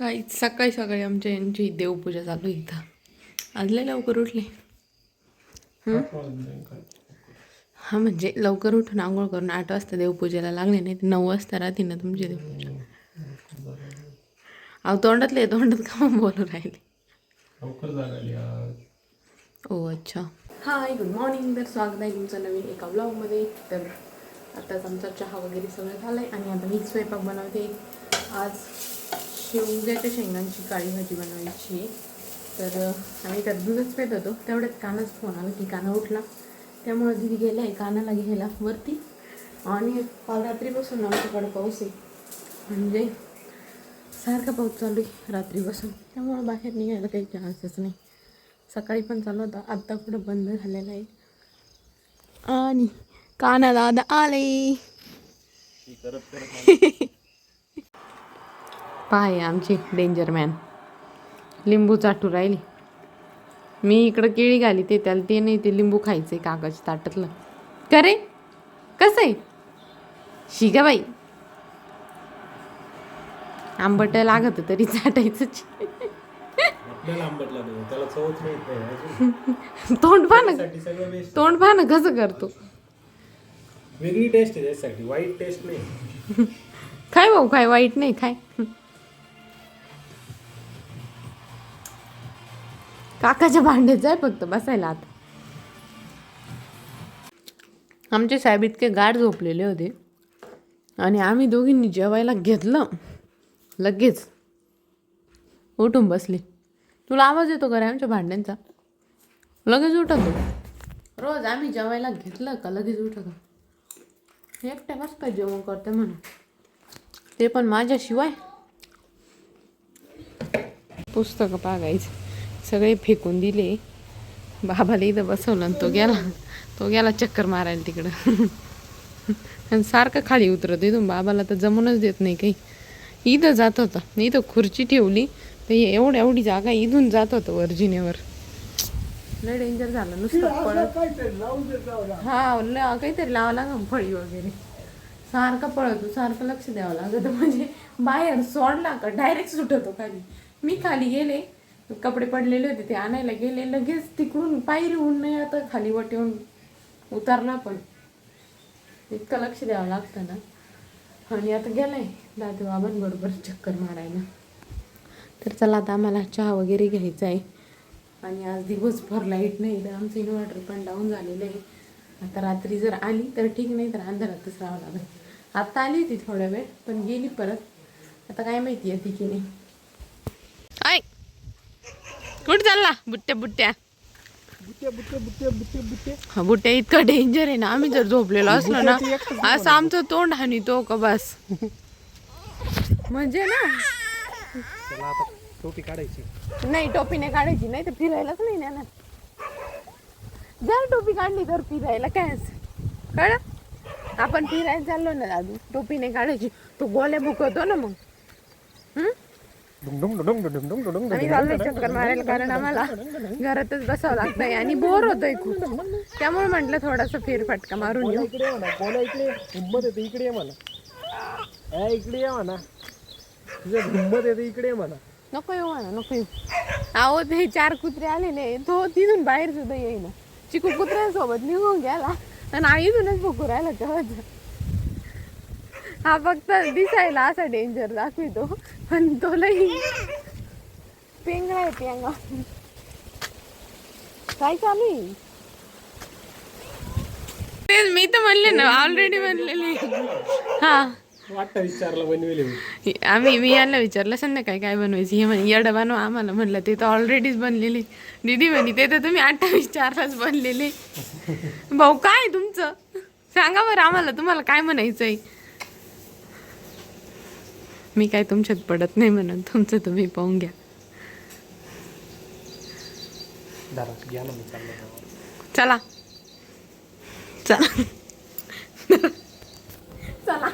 काही सकाळी सकाळी आमच्या यांची देवपूजा चालू आहे इथं. आज लय लवकर उठले. हा म्हणजे लवकर उठून आंघोळ करून 8 वाजता देवपूजेला लागले, नाही 9 वाजता राहते ना तुमची देवपूजा. अहो तोंडात का बोलू राहिले. ओ अच्छा. Hi good morning. तर स्वागत आहे तुमचं नवीन एका ब्लॉगमध्ये. तर आताच आमचा चहा वगैरे सगळं झालं आहे आणि आता मी स्वयंपाक बनवते. आज शेवग्याच्या शेंगांची काळी भाजी बनवायची आहे. तर आम्ही त्यात दूधच पेत होतो, तेवढ्यात कानाच फोन आला की काना उठला. त्यामुळे दिदी गेला आहे कानाला घ्यायला वरती. आणि काल रात्रीपासून आमच्याकडे पाऊस आहे, म्हणजे सारखा पाऊस चालू आहे रात्रीपासून. त्यामुळे बाहेर निघायला काही चान्सच नाही. सकाळी पण चालू होता, आत्ता कुठं बंद झालेला आहे. आणि काना दादा आले. पाय आमची डेंजर मॅन लिंबू चाटू राहिली. मी इकडं केळी घाली ते त्याला ते नाही, ते लिंबू खायचंय कागज ताटतलं. का रे कसं आहे शिगा बाई. आंबट लागत तरी चाटायचंच. तोंड पान कसं करतो. वेगळी टेस्ट आहे त्यासाठी, वाईट टेस्ट नाही. काय भाऊ काय वाईट नाही काय. काकाच्या भांड्यात जाय फक्त बसायला. आता आमचे साहेब इतके गाढ झोपलेले होते आणि आम्ही दोघींनी जेवायला घेतलं, लगेच उठून बसले. तुला आवाज येतो का रे आमच्या भांड्यांचा? लगेच उठतो. रोज आम्ही जेवायला घेतलं का लगेच उठतो. एकट्या कसं काय जेवण करते म्हणून, ते पण माझ्याशिवाय. पुस्तकं पागायचं सगळे फेकून दिले. बाबाला इथं बसवलं आणि तो गेला चक्कर मारायला तिकडं. आणि सारखं खाली उतरत इथून. बाबाला तर जमूनच देत नाही काही. इथं जात होता, इथं खुर्ची ठेवली तर एवढी जागा इथून जात होतं वर जिनेवर. लय डेंजर झालं नुसतं पळत. हा काहीतरी लावावं लागेल फळी वगैरे. सारखं पळतो, सारखं लक्ष द्यावं लागतं. म्हणजे बाहेर सोडला का डायरेक्ट सुटतो खाली. मी खाली गेले, कपडे पडलेले होते ते आणायला गेले, लगेच तिकडून पायरी होऊन नाही आता खाली वटेवून उतरला. पण इतकं लक्ष द्यावं लागतं ना. आणि आता गेलाय दादू बाबांबरोबर चक्कर मारायला. तर चला आता आम्हाला चहा वगैरे घ्यायचा आहे. आणि आज दिवसभर लाईट नाही, तर आमचं इन्व्हर्टर पण डाऊन झालेलं आहे. आता रात्री जर आली तर ठीक, नाही तर अंधारातच राहावं लागेल. आत्ता आली होती थोड्या वेळ पण गेली परत. आता काय माहिती येते की नाही. आय कुठं चालला बुट्ट्या. हा बुट्ट्या इतकं डेंजर आहे ना. आम्ही जर झोपलेलो असलो ना, असं आमचं तोंड हानी तो का बस. म्हणजे ना टोपी काढायची नाही, टोपीने काढायची नाही तर फिरायलाच नाही ना. जर टोपी काढली तर फिरायला काय कळ. आपण फिरायला चाललो ना दादू, टोपीने काढायची. तो गोल्या भुकवतो ना मग. आम्ही चाललोय चक्कर मारायला, कारण आम्हाला घरातच बसावं लागतंय आणि बोर होतंय खूप. त्यामुळे म्हटलं थोडासा फेरफटका मारून येऊ. इकडे ये म्हणा. तुझ्या हिंमत येते इकडे ये म्हणा. नको येऊ म्हणा, नको येऊ. अहो ते 4 कुत्रे आलेले, तो तिथून बाहेर सुद्धा येईना. चिकू कुत्र्यांसोबत निघून गेला आणि आईतूनच भुकू राहिला तेव्हाच. हा फक्त दिसायला असा डेंजर दाखवितो, पण तो लई पेंगळा आहे पेंगा. काय चालू आहे? मी तर म्हणले ना, ऑलरेडी म्हणलेले. हा मी यांना विचारलं संध्याकाळी काय बनवायची. हे म्हणे येडं बनवा आम्हाला. म्हणलं ते तर ऑलरेडीच बनलेले. दीदी म्हणे ते तर तुम्ही 28-4लाच बनलेले. भाऊ काय तुमचं सांगा बरं आम्हाला, तुम्हाला काय म्हणायचंय. मी काय तुमच्यात पडत नाही म्हणून, तुमचं तुम्ही पाहून घ्या. चला चला चला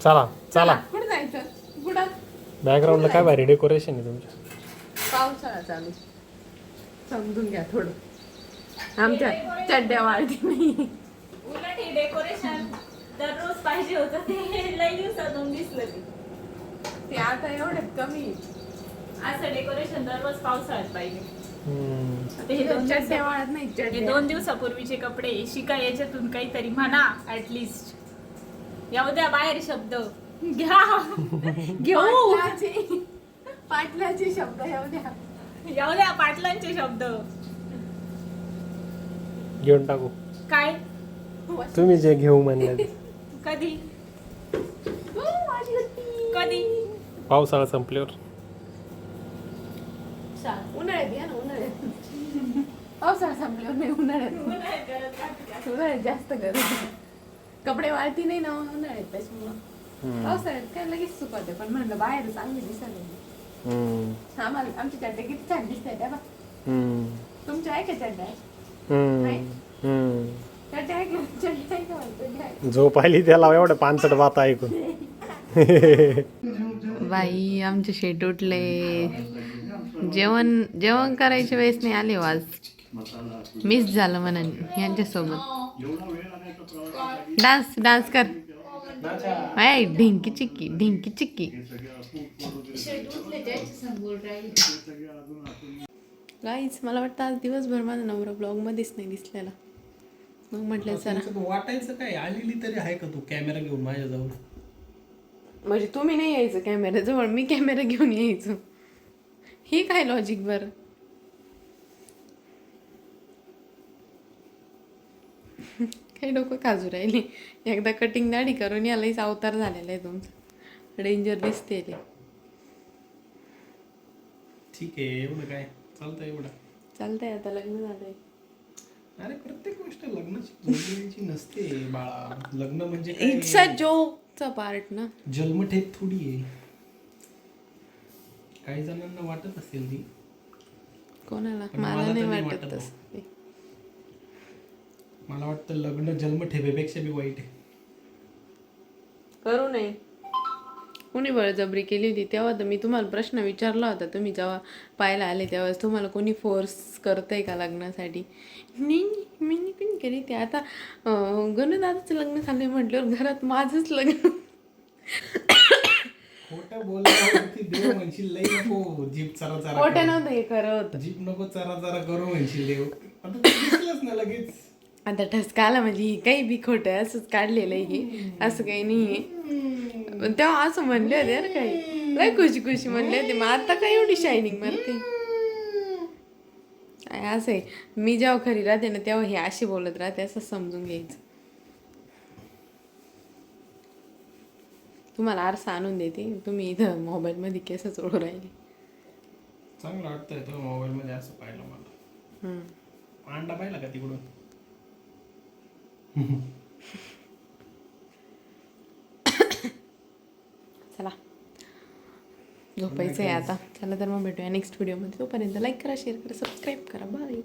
चला चला. कुठं जायचं? कुठं? बॅकग्राऊंडला काय भारी डेकोरेशन आहे तुमच्या. पावसाळा चालू, समजून घ्या थोडं. आमच्या चड्ड्या वाळती नाही. उलट हे डेकोरेशन दररोज पाहिजे होतं, ते लई दिवसातून दिसलं. ते आता एवढे कमी असं डेकोरेशन दररोज पावसाळ्यात पाहिजे आता हे चड्ड्या वाळत नाही हे चड्ड्या. 2 दिवसापूर्वीचे कपडे शिका याच्यातून काहीतरी म्हणा ऍटलिस्ट येऊ द्या बाहेर शब्द घ्या घेऊ पाटलाचे शब्द येऊ द्या. येऊ द्या पाटलांचे शब्द घेऊन टाकू काय तुम्ही जे घेऊ म्हणलं ते. कधी कधी पावसाळा संपल्यावर उन्हाळ्यात या ना उन्हाळ्यात. पावसाळा संपल्यावर नाही उन्हाळ्यात. उन्हाळ्यात जास्त गरज आहे. कपडे वाळती नाही ना उन्हाळ्यात त्याच्यामुळं. पावसाळ्यात काय लगेच सुकवते पण म्हणलं बाहेर चांगली दिसायला. आम्हाला आमच्या चड्ड्या किती छान दिसतात त्या बा. तुमच्या आहे का चड्ड्या? चड्ड्या आहे का? चड्ड्या आहे का म्हणतो? झोप आली त्याला एवढं पानसट बात ऐकून. बाई आमचे शेट उठले. जेवण करायच्या वेळेस नाही आले हो आज. मिस झालं म्हणून यांच्यासोबत. डान्स कर. हाय ढिंकी चिक्की. गाईच मला वाटतं आज दिवसभर माझा नवरा ब्लॉग मध्येच नाही दिसलेला. मग म्हटलं चला. वाटायचं काय आलेली तरी आहे का तू कॅमेरा घेऊन माझ्याजवळ? म्हणजे तुम्ही नाही यायचं कॅमेऱ्याजवळ, मी कॅमेरा घेऊन यायचो. ही काय लॉजिक बरं? काही डोकं खाजू राहिली. एकदा कटिंग दाढी करून यालाच अवतार झालेला आहे तुमचा. डेंजर दिसते ते. ठीक आहे एवढं काय चालतं एवढं. चालतंय आता लग्न झालंय. अरे प्रत्येक गोष्ट लग्नाची जोडण्याची नसते बाळा. लग्न म्हणजे काय? इट्स अ जोकचा पार्ट ना. जन्मठेप थोडी आहे. काही जणांना वाटत असेल ती. कोणाला? पण मला मला नाही तर नाही वाटत वाटत तसं. मला वाटतं लग्न जन्मठेपेपेक्षा बी वाईट आहे. करू नये. कोणी बळजबरी केली होती तेव्हा तर मी तुम्हाला प्रश्न विचारला होता. तुम्ही जेव्हा पाहायला आले तेव्हा तुम्हाला कोणी फोर्स करतंय का लग्नासाठी? नाही मी नाही कोणी केली ते. आता गणदादाचं लग्न झालंय म्हटल्यावर घरात माझंच लग्न. खोटं बोलण्यावरती देव म्हणशील लई नको. जीप चरा चरा खोटं करू. नव्हतं हे खरं होतं. जीप नको चरा चरा करू म्हणशील देव. आता तू दिसलंच ना लगेच. आता ठसका आला म्हणजे ही काही बी खोटं आहे असंच काढलेलं आहे हे. असं काही नाहीये. पण तेव्हा असं म्हणले होते यार काही लय खुशी म्हणले होते. मग आता काय एवढी शायनिंग मारते? असं आहे मी जेव्हा खरी राहते ना तेव्हा हे अशी बोलत राहते असं समजून घ्यायचं. तुम्हाला आरसा आणून देते तुम्ही इथं मोबाईल मध्ये केस चोळू राहिले. चांगलं वाटतंय तो मोबाईल मध्ये असं पाहिलं मला. अंडा पाहिला का तिकडून? चला झोपायचं आहे आता. चला तर मग भेटूया नेक्स्ट व्हिडिओमध्ये. तोपर्यंत लाईक करा, शेअर करा, सबस्क्राईब करा. बाय.